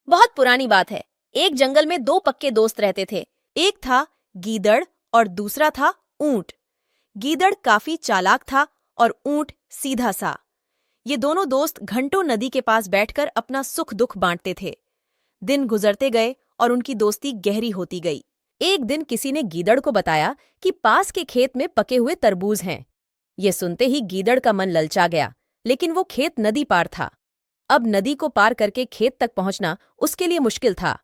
बहुत पुरानी बात है। एक जंगल में दो पक्के दोस्त रहते थे। एक था गीदड़ और दूसरा था ऊंट। गीदड़ काफी चालाक था और ऊंट सीधा सा। ये दोनों दोस्त घंटों नदी के पास बैठकर अपना सुख दुख बांटते थे। दिन गुजरते गए और उनकी दोस्ती गहरी होती गई। एक दिन किसी ने गीदड़ को बताया कि पास के खेत में पके हुए तरबूज हैं। ये सुनते ही गीदड़ का मन ललचा गया, लेकिन वो खेत नदी पार था। अब नदी को पार करके खेत तक पहुंचना उसके लिए मुश्किल था।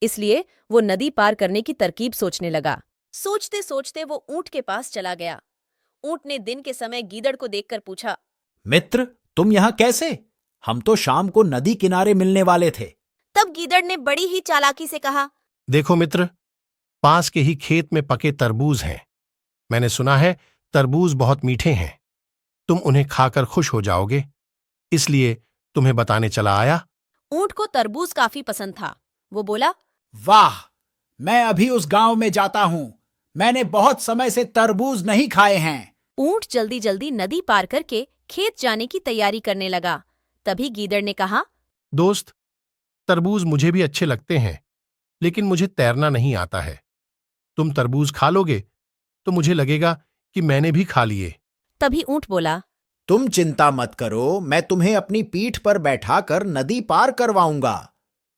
इसलिए वो नदी पार करने की तरकीब सोचने लगा। सोचते सोचते वो ऊंट के पास चला गया। ऊंट ने दिन के समय गीदड़ को देखकर पूछा, मित्र, तुम यहाँ कैसे? हम तो शाम को नदी किनारे मिलने वाले थे। तब गीदड़ ने बड़ी ही चालाकी से कहा, देखो मित्र, पास के ही खेत में पके तरबूज हैं। मैंने सुना है तरबूज बहुत मीठे हैं। तुम उन्हें खाकर खुश हो जाओगे, इसलिए तुम्हें बताने चला आया। ऊंट को तरबूज काफी पसंद था। वो बोला, वाह, मैं अभी उस गांव में जाता हूँ। मैंने बहुत समय से तरबूज नहीं खाए हैं। ऊंट जल्दी जल्दी नदी पार करके खेत जाने की तैयारी करने लगा। तभी गीदड़ ने कहा, दोस्त, तरबूज मुझे भी अच्छे लगते हैं, लेकिन मुझे तैरना नहीं आता है। तुम तरबूज खा लोगे तो मुझे लगेगा कि मैंने भी खा लिए। तभी ऊंट बोला, तुम चिंता मत करो, मैं तुम्हें अपनी पीठ पर बैठाकर नदी पार करवाऊंगा।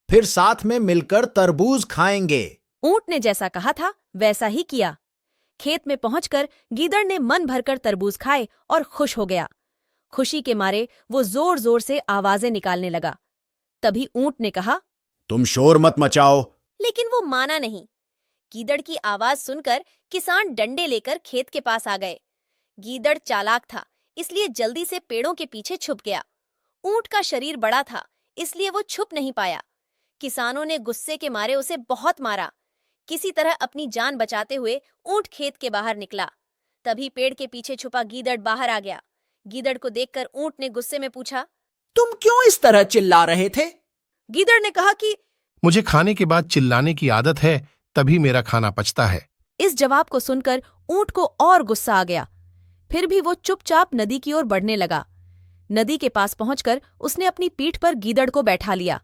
फिर साथ में मिलकर तरबूज खाएंगे। ऊंट ने जैसा कहा था वैसा ही किया। खेत में पहुंचकर गीदड़ ने मन भरकर तरबूज खाए और खुश हो गया। खुशी के मारे वो जोर जोर से आवाजें निकालने लगा। तभी ऊंट ने कहा, तुम शोर मत मचाओ। लेकिन वो माना नहीं। गीदड़ की आवाज सुनकर किसान डंडे लेकर खेत के पास आ गए। गीदड़ चालाक था, इसलिए जल्दी से पेड़ों के पीछे छुप गया। ऊंट का शरीर बड़ा था, इसलिए वो छुप नहीं पाया। किसानों ने गुस्से के मारे उसे बहुत मारा। किसी तरह अपनी जान बचाते हुए ऊंट खेत के बाहर निकला। तभी पेड़ के पीछे छुपा गीदड़ बाहर आ गया। गीदड़ को देखकर ऊंट ने गुस्से में पूछा, तुम क्यों इस तरह चिल्ला रहे थे? गीदड़ ने कहा कि मुझे खाने के बाद चिल्लाने की आदत है, तभी मेरा खाना पचता है। इस जवाब को सुनकर ऊंट को और गुस्सा आ गया। फिर भी वो चुपचाप नदी की ओर बढ़ने लगा। नदी के पास पहुंचकर उसने अपनी पीठ पर गीदड़ को बैठा लिया।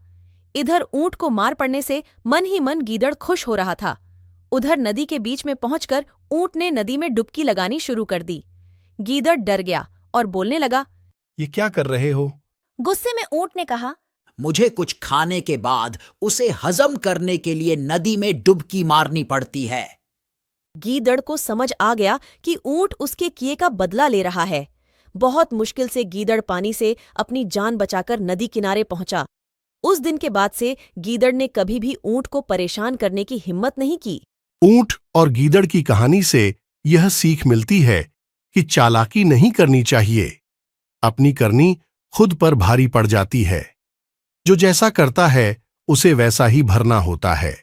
इधर ऊंट को मार पड़ने से मन ही मन गीदड़ खुश हो रहा था। उधर नदी के बीच में पहुंचकर ऊंट ने नदी में डुबकी लगानी शुरू कर दी। गीदड़ डर गया और बोलने लगा। ये क्या कर रहे हो? गुस्से में ऊंट ने कहा, मुझे कुछ खाने के बाद उसे हजम करने के लिए नदी में डुबकी मारनी पड़ती है। गीदड़ को समझ आ गया कि ऊंट उसके किए का बदला ले रहा है। बहुत मुश्किल से गीदड़ पानी से अपनी जान बचाकर नदी किनारे पहुंचा। उस दिन के बाद से गीदड़ ने कभी भी ऊंट को परेशान करने की हिम्मत नहीं की। ऊंट और गीदड़ की कहानी से यह सीख मिलती है कि चालाकी नहीं करनी चाहिए। अपनी करनी खुद पर भारी पड़ जाती है। जो जैसा करता है उसे वैसा ही भरना होता है।